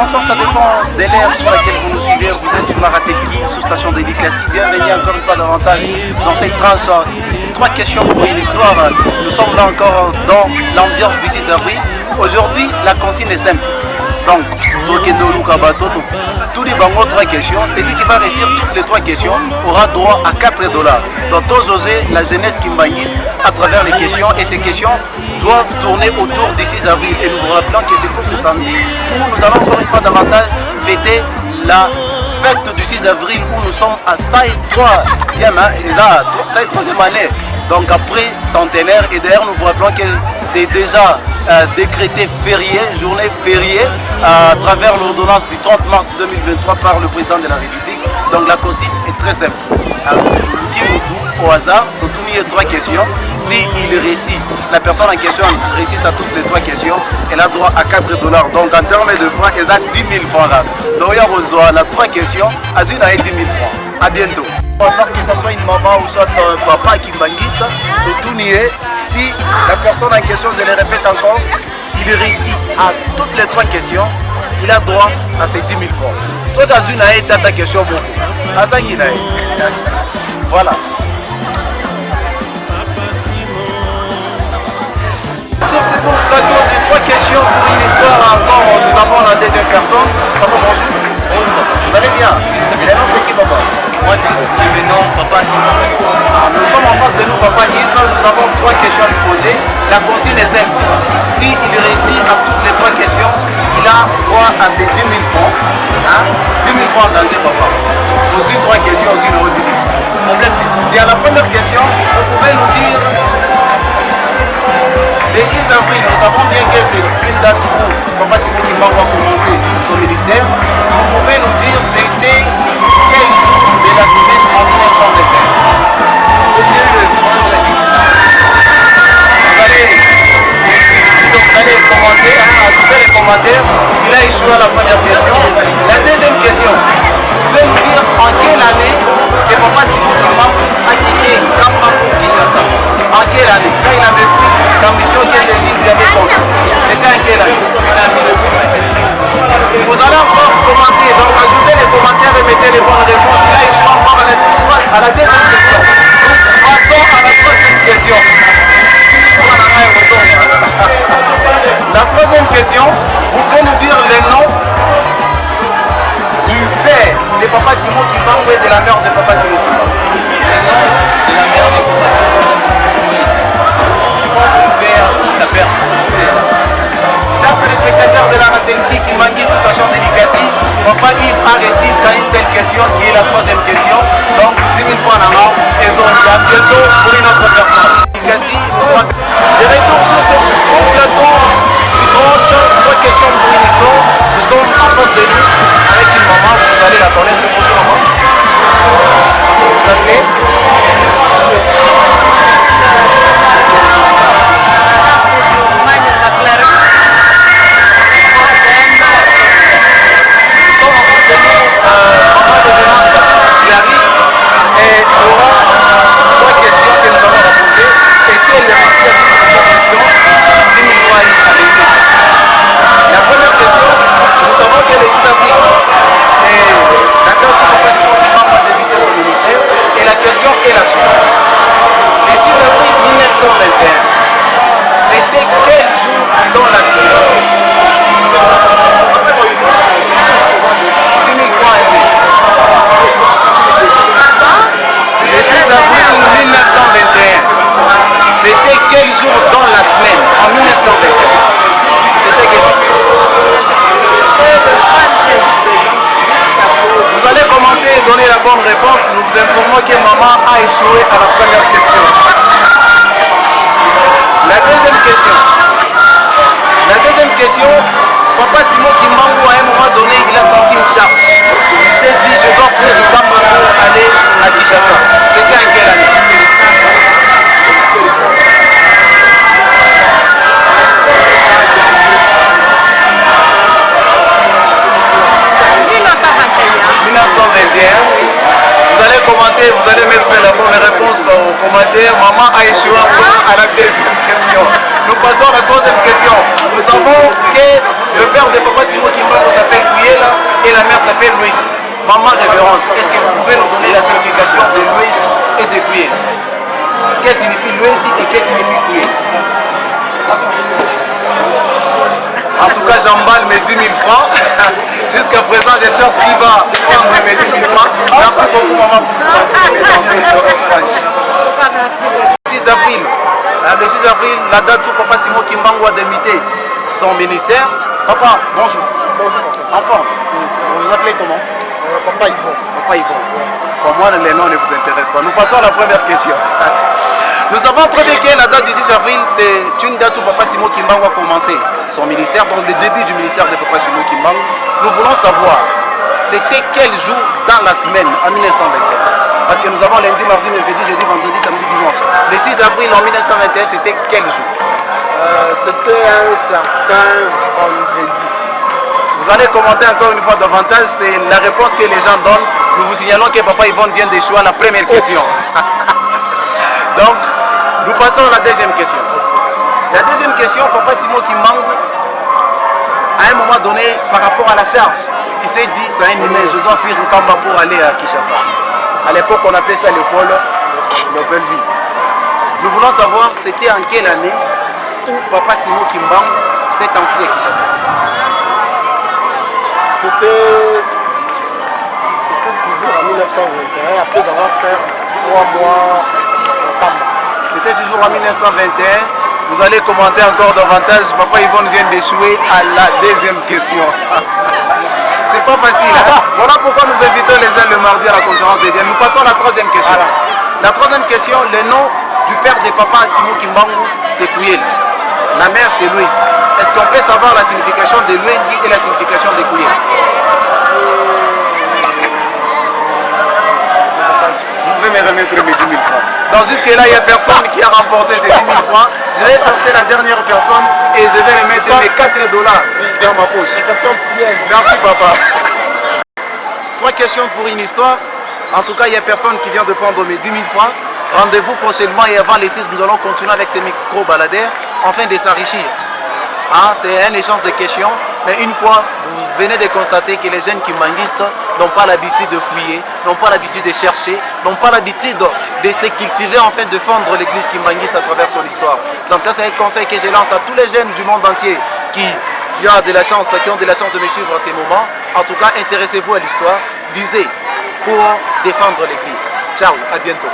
Bonsoir, ça dépend de l'ère sur laquelle vous nous suivez. Vous êtes sur la Ratelki, sous station d'Elikassi. Bienvenue encore une fois davantage dans cette tranche. 3 questions pour une histoire. Nous sommes là encore dans l'ambiance du 6 avril. Aujourd'hui, la consigne est simple. Donc, tous les bangos 3 questions, celui qui va réussir toutes les 3 questions aura droit à 4 $. Donc, José, la jeunesse kimbanguiste, à travers les questions, et ces questions doivent tourner autour du 6 avril. Et nous vous rappelons que c'est pour ce samedi où nous allons encore une fois davantage fêter la fête du 6 avril où nous sommes à sa 3e année. Donc après centenaire, et d'ailleurs nous vous rappelons que c'est déjà décrété férié, journée fériée à travers l'ordonnance du 30 mars 2023 par le président de la République. Donc la consigne est très simple. Au hasard, il y a 3 questions. Si il réussit, la personne en question réussit à toutes les 3 questions, elle a droit à 4 $. Donc en termes de francs, elle a 10 000 francs là. Donc il y a besoin de 3 questions, à une à 10 000 francs. A bientôt. Que ce soit une maman ou soit un papa qui banguiste, si la personne en question, je le répète encore, il réussit à toutes les 3 questions, il a droit à ces 10 000 francs. Soit dans une année, ta question beaucoup. À ça, voilà. Sur ce bon plateau de 3 questions pour une histoire encore, nous avons la deuxième personne. Papa, bonjour. Vous allez bien? Le nom c'est qui, papa? Moi, c'est le nom Papa Nino. Nous sommes en face de nous, Papa Nino. Nous avons 3 questions à lui poser. La consigne est simple. S'il réussit à toutes les 3 questions, il a droit à ses 10 000 francs. 10 000 francs en danger, papa. Aussi 3 questions, aussi 10 000 francs. Et à la première question, vous pouvez nous dire, le 6 avril, nous savons bien que c'est une date où Papa Simon Kimbangu va commencer son ministère. Vous pouvez nous dire, c'était quel jour de la semaine en 1921? Vous allez commenter, ajouter les commentaires. Il a échoué à la première question. La deuxième question, vous pouvez nous dire en quelle année que Papa Simon Kimbangu a quitté Kamba pour Kinshasa? En quelle année? Quand il avait pris la mission que Jésus lui avait confiée. C'était en quelle année? Vous allez encore commenter, donc ajoutez les commentaires et mettez les bonnes réponses. Il a échoué encore à la deuxième question. Passons à la troisième question. La troisième question, vous pouvez nous dire les noms du père de Papa Simon Kimbangu et de la mère de Papa Simon Kimbangu. De la mère de Papa Chers téléspectateurs de la Ratelki Kimbangu sous station d'Elikassi, Papa Yves a réussi dans une telle question qui est la troisième question. Donc 10 000 francs en avant et sont à bientôt pour une autre personne. Elikassi, de retour sur ce bon plateau qui tranche 3 questions pour une histoire. Nous sommes en face de nous avec une maman, vous allez la connaître. Bonjour maman. Vous appelez? Et la suivante. Le 6 avril 1921, c'était quel jour dans la semaine? 10 000 francs à G. Le 6 avril 1921, c'était quel jour dans la semaine en 1921? C'était quel jour? Vous allez commenter et donner la bonne réponse. Nous vous informons que maman a échoué à la première question. La deuxième question, Papa Simon Kimbangu à un moment donné, il a senti une charge. Il s'est dit, je dois faire du Kamba pour aller à Kinshasa. C'était en quelle année? Vous allez commenter, vous allez mettre la bonne réponse aux commentaires. Maman a échoué à la deuxième question. Nous passons à la troisième question. Nous savons que le père de Papa Simon Kimbangu s'appelle Kuyela et la mère s'appelle Louise. Maman révérende, est-ce que vous pouvez nous donner la signification de Louise et de Kuyela? Qu'est-ce que signifie Louise et qu'est-ce que signifie Kuyela? En tout cas, j'emballe mes 10 000 francs. Jusqu'à présent, je cherche qui va prendre mes 10 000 francs. Merci beaucoup, maman, pour participer dans cette tranche. Le 6 avril, le 6 avril, la date où Papa Simon Kimbangu a démité son ministère. Papa, bonjour. Bonjour. En forme. Vous vous appelez comment? Papa Yvon. Papa Yvon. Pour moi, les noms ne vous intéressent pas. Nous passons à la première question. Nous savons très bien que la date du 6 avril, c'est une date où Papa Simon Kimbangu a commencé son ministère, donc le début du ministère de Papa Simon Kimbangu. Nous voulons savoir, c'était quel jour dans la semaine en 1921? Parce que nous avons lundi, mardi, mercredi, jeudi, vendredi, samedi, dimanche. Le 6 avril en 1921, c'était quel jour? C'était un certain vendredi. Vous allez commenter encore une fois davantage, c'est la réponse que les gens donnent. Nous vous signalons que Papa Yvonne vient d'échouer à la première question. Donc, nous passons à la deuxième question. La deuxième question, Papa Simon Kimbangu, à un moment donné, par rapport à la charge, il s'est dit, c'est un humain, je dois fuir Nkamba pour aller à Kinshasa. À l'époque, on appelait ça le pôle Lopelville. Nous voulons savoir, c'était en quelle année où Papa Simon Kimbangu s'est enfui à Kinshasa? C'était toujours en 1921, après avoir fait 3 mois en Kamba. C'était toujours en 1921. Vous allez commenter encore davantage. Papa Yvonne vient d'échouer à la deuxième question. C'est pas facile. Hein? Voilà pourquoi nous invitons les gens le mardi à la conférence des jeunes. Nous passons à la troisième question. La troisième question, le nom du père de Papa Simon Kimbangu, c'est Kuyela. La mère, c'est Louise. Est-ce qu'on peut savoir la signification de Louise et la signification de Kuyela? Vous pouvez me remettre mes 10 000 francs. Donc jusque-là, il n'y a personne qui a remporté ces 10 000 francs. Je vais chercher la dernière personne et je vais remettre mes 4 dollars dans ma poche. Merci papa. 3 questions pour une histoire. En tout cas, il n'y a personne qui vient de prendre mes 10 000 francs. Rendez-vous prochainement et avant les 6, nous allons continuer avec ces micro-baladères afin de s'enrichir. Hein, c'est un échange de questions, mais une fois, vous venez de constater que les jeunes kimbanguistes n'ont pas l'habitude de fouiller, n'ont pas l'habitude de chercher, n'ont pas l'habitude de se cultiver afin de défendre l'église kimbanguiste à travers son histoire. Donc ça, c'est un conseil que je lance à tous les jeunes du monde entier qui ont de la chance de me suivre en ces moments. En tout cas, intéressez-vous à l'histoire, lisez pour défendre l'église. Ciao, à bientôt.